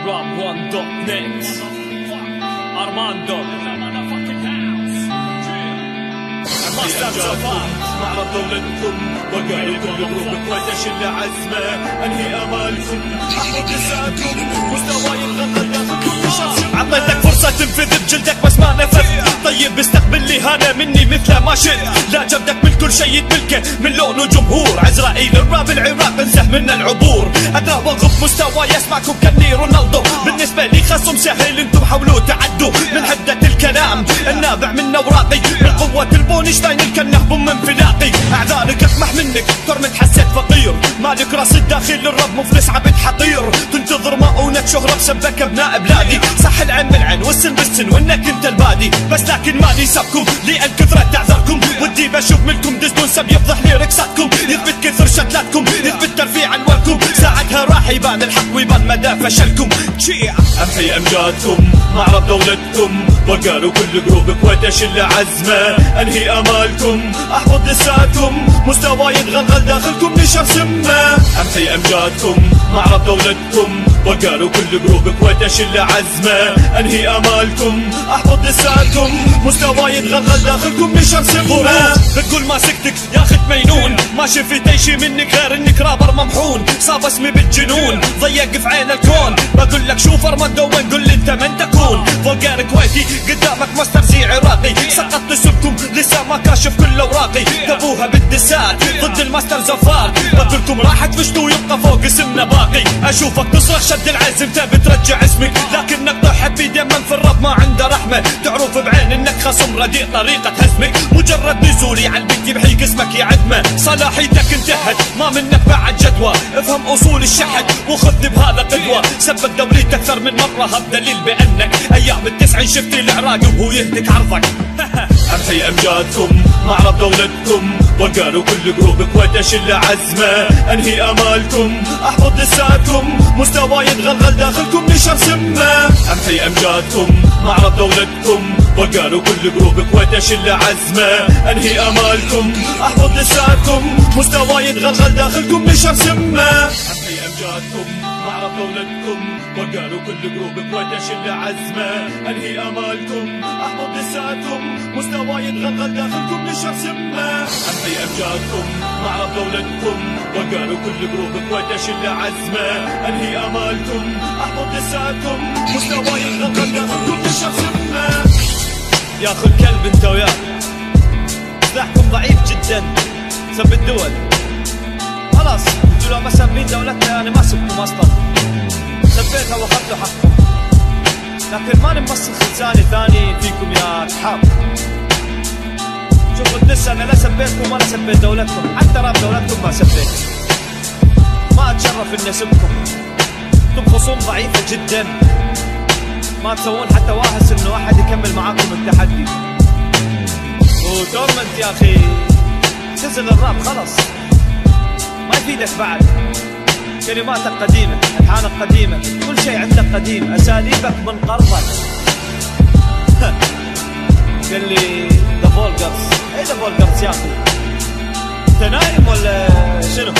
Rap1.net Armando معرض دولتكم وقالكم بروحك وتشل عزمه انهي امالكم احفظ لسانكم مستوى يتغطى داخلكم عطيتك فرصه تنفذ بجلدك بس ما نفذت طيب استقبل لي هانا مني مثل ما شئت لا جبدك من كل شيء تملكه من لون وجمهور عزرائيل الراب العراق انسه منا العبور ادرى وغف مستوى يسمعكم كني رونالدو بالنسبه لي خصم سهل انتم حاولوا تعدوا من حده الكلام النابع من اوراقي من قوه البونشتاين الكنه من انفلاقي اعذارك اقمح منك ترمت حسيت فقير مالك راس الداخل الرب مفلس عبد حقير تنتظر مؤونة شهرة بسبك ابناء بلادي صح العين بالعين والسن بالسن وانك انت البادي بس لكن مالي سبكم لان كثرة تعذركم ودي بشوف منكم دزدون سب يفضح لي ركساتكم يثبت كثر شتلاتكم يثبت ترفيع انوالكم ساعتها راح يبان الحق ويبان مدى فشلكم امحي امجادكم معرض دولتكم وقالوا كل جروبك وتشل عزمه انهي امالكم احفظ لسانكم مستوى يتغلغل داخلكم نشر سمه امحي امجادكم معرض دولتكم وقالوا كل جروبك وتشل عزمه انهي امالكم احفظ لسانكم مستوى يتغلغل داخلكم نشر سمه بتقول ما سكتك يا خت مينون ما شفت اي شي منك غير انك رابر ممحون صاب اسمي بالجنون ضيق في عين الكون بقول لك شوف ارمندو وين قول لي انت من تكون فوقار كويتي قدامك ماستر زي عراقي سقطت سبكم لسه ما كاشف كل اوراقي تبوها بالدسات ضد الماستر زفار بقولكم راح تفشتوا ويبقى فوق اسمنا باقي اشوفك تصرخ شد العزم تبي ترجع اسمك لكنك طاح بيد من في الرب ما عنده رحمه تعرف بعين انك خصم رديء طريقه هزمك مجرد نزولي على البيت يبحي قسمك يعدمه صلاحيتك انتهت ما منك بعد جدوى افهم اصول الشحن وخذني بهذا قدوه سبك دوليت اكثر من مره هذا دليل بانك ايام التسعين شفتي العراق وهو يهتك عرضك امحي امجادكم معرض دولتكم وقالوا كل جروبك وتشل عزمه انهي امالكم احفظ لسانكم مستوى يتغلغل داخلكم نشر سمه امحي امجادكم معرض دولتكم وقالوا كل جروبك وتشل عزمه انهي امالكم احفظ لسانكم مستوى يتغلغل داخلكم نشر سمه امحي امجادكم معرض دولتكم وقالوا كل جروبك وتشل عزمه انهي امالكم احفظ لسانكم مستوى يتغلغل داخلكم نشر سمه امحي امجادكم معرض دولتكم وقالوا كل جروبك وتشل عزمه انهي امالكم احفظ لسانكم مستوى يتغلغل داخلكم نشر سمه يا اخو الكلب انت وياه سلاحكم ضعيف جدا سب الدول خلاص انتوا لو ما سابين دولتنا انا ما سبكم اصلا سبيتها واخذتوا حقكم لكن ماني مبصر خلساني ثاني فيكم يا اصحاب شوفوا الدس انا لا سبيتكم ولا سبيت دولتكم حتى راب دولتكم ما سبيت ما اتشرف اني اسبكم انتم خصوم ضعيفه جدا ما تسوون حتى واهس انه احد يكمل معاكم التحدي ودورمنت يا اخي سزل الراب خلص ما يفيدك بعد كلماتك قديمة ألحانك قديمة كل شيء عندك قديم أساليبك من قرضك قال لي ذا فولجرز ايه ذا فولجرز يا اخي انت نايم ولا شنو؟